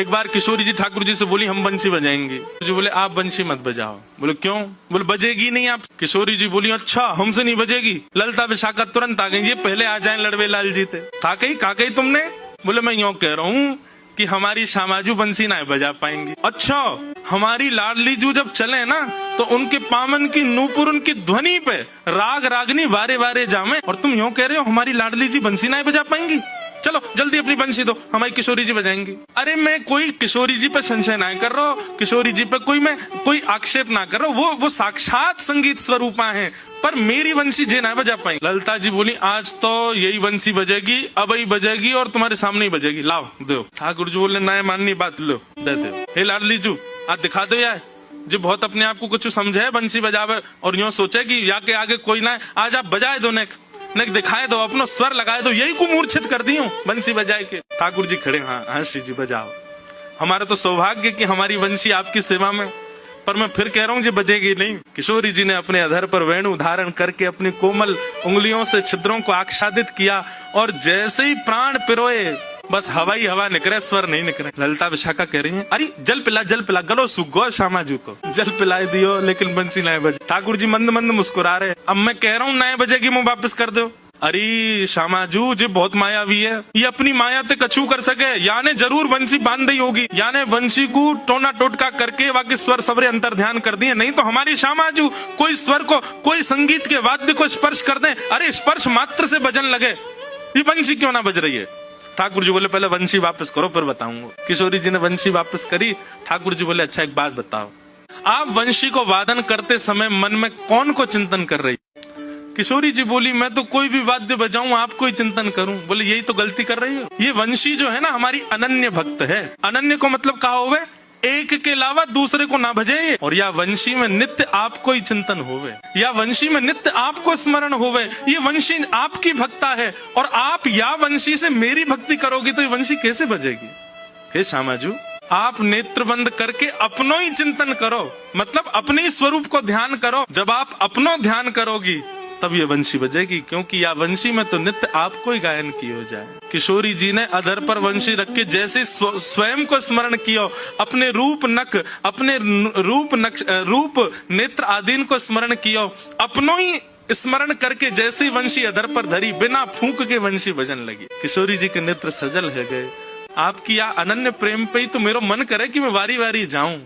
एक बार किशोरी जी ठाकुर जी से बोली हम बंसी बजाएंगे। जो बोले आप बंसी मत बजाओ। बोले क्यों? बोले बजेगी नहीं आप। किशोरी जी बोली अच्छा हमसे नहीं बजेगी। ललता विशाखा तुरंत आ गई, ये पहले आ जाए लड़वे लाल जी थे। का कही तुमने? बोले मैं यूं कह रहा हूँ कि हमारी श्यामाजू बंसी ना बजा पाएंगी। अच्छा हमारी लाडली जू जब चले ना तो उनके पामन की नूपुर उनकी ध्वनि पे राग रागनी वारे वारे जामे, और तुम यूं कह रहे हो हमारी लाडली जी बंसी ना बजा पाएंगी। चलो जल्दी अपनी बंसी दो, हमारी किशोरी जी बजाएंगी। अरे मैं कोई किशोरी जी पे संशय ना कर रहा हूँ, किशोरी जी पे कोई आक्षेप ना कर रहा हूँ, वो साक्षात संगीत स्वरूपा है, पर मेरी बंसी जे ना बजा पाएंगी। ललिता जी बोली आज तो यही बंसी बजेगी, अब ही बजेगी और तुम्हारे सामने ही बजेगी, लाओ दो। ठाकुर जी बोले ना माननी बात, लो दे दो। हे लाडली जू आज दिखा दो यार, जो बहुत अपने आप को कुछ समझे बंसी बजावे और यूं सोचे कि या के आगे कोई ना, आज आप बजाए दो, नेक दिखाए दो, अपना स्वर लगाए दो, यही को मूर्छित कर दी हूँ बंसी बजाए के। ठाकुर जी खड़े, हाँ श्री जी बजाओ, हमारा तो सौभाग्य कि हमारी बंसी आपकी सेवा में, पर मैं फिर कह रहा हूँ जी बजेगी नहीं। किशोरी जी ने अपने अधर पर वेणु धारण करके अपनी कोमल उंगलियों से छिद्रों को आच्छादित किया और जैसे ही प्राण पिरोए बस हवा ही हवा निकले, स्वर नहीं निकले। ललिता विशाखा कह रही है अरे जल पिला गलो सुगो श्यामाजू को जल पिलाए दियो लेकिन बंसी नए बजे। ठाकुर जी मंद मंद मुस्कुरा रहे, अब मैं कह रहा हूँ नए बजेगी मुंह वापस कर दो। अरे श्यामाजू जी बहुत मायावी है, ये अपनी माया ते कछू कर सके, याने जरूर बंसी बांध दी होगी, याने बंसी को टोना टोटका करके बाकी स्वर सबरे अंतर ध्यान कर दिए, नहीं तो हमारी श्यामाजू कोई स्वर को कोई संगीत के वाद्य को स्पर्श कर दे, अरे स्पर्श मात्र से बजन लगे, ये बंसी क्यों ना बज रही है। ठाकुर जी बोले पहले वंशी वापस करो फिर बताऊंगा। किशोरी जी ने वंशी वापस करी। ठाकुर जी बोले अच्छा एक बात बताओ, आप वंशी को वादन करते समय मन में कौन को चिंतन कर रही? किशोरी जी बोली मैं तो कोई भी वाद्य बजाऊं आपको ही चिंतन करूं। बोले यही तो गलती कर रही हो, ये वंशी जो है ना हमारी अनन्य भक्त है। अनन्य को मतलब कहा होवे एक के अलावा दूसरे को ना भजे, और या वंशी में नित्य आपको ही चिंतन होवे, या वंशी में नित्य आपको स्मरण होवे, ये वंशी आपकी भक्ता है और आप या वंशी से मेरी भक्ति करोगी तो ये वंशी कैसे बजेगी। हे श्यामाजू आप नेत्र बंद करके अपनो ही चिंतन करो, मतलब अपने ही स्वरूप को ध्यान करो, जब आप अपनो ध्यान करोगी तब ये वंशी बजेगी, क्योंकि या वंशी में तो नित्य आपको ही गायन किया जाए। किशोरी जी ने अधर पर वंशी रख के जैसे स्वयं को स्मरण किया, अपने रूप नेत्र आदीन को स्मरण किया, अपनो ही स्मरण करके जैसे ही वंशी अधर पर धरी बिना फूंक के वंशी बजन लगी। किशोरी जी के नेत्र सजल है गए। आपकी या अनन्य प्रेम पे ही तो मेरा मन करे कि मैं वारी वारी जाऊं।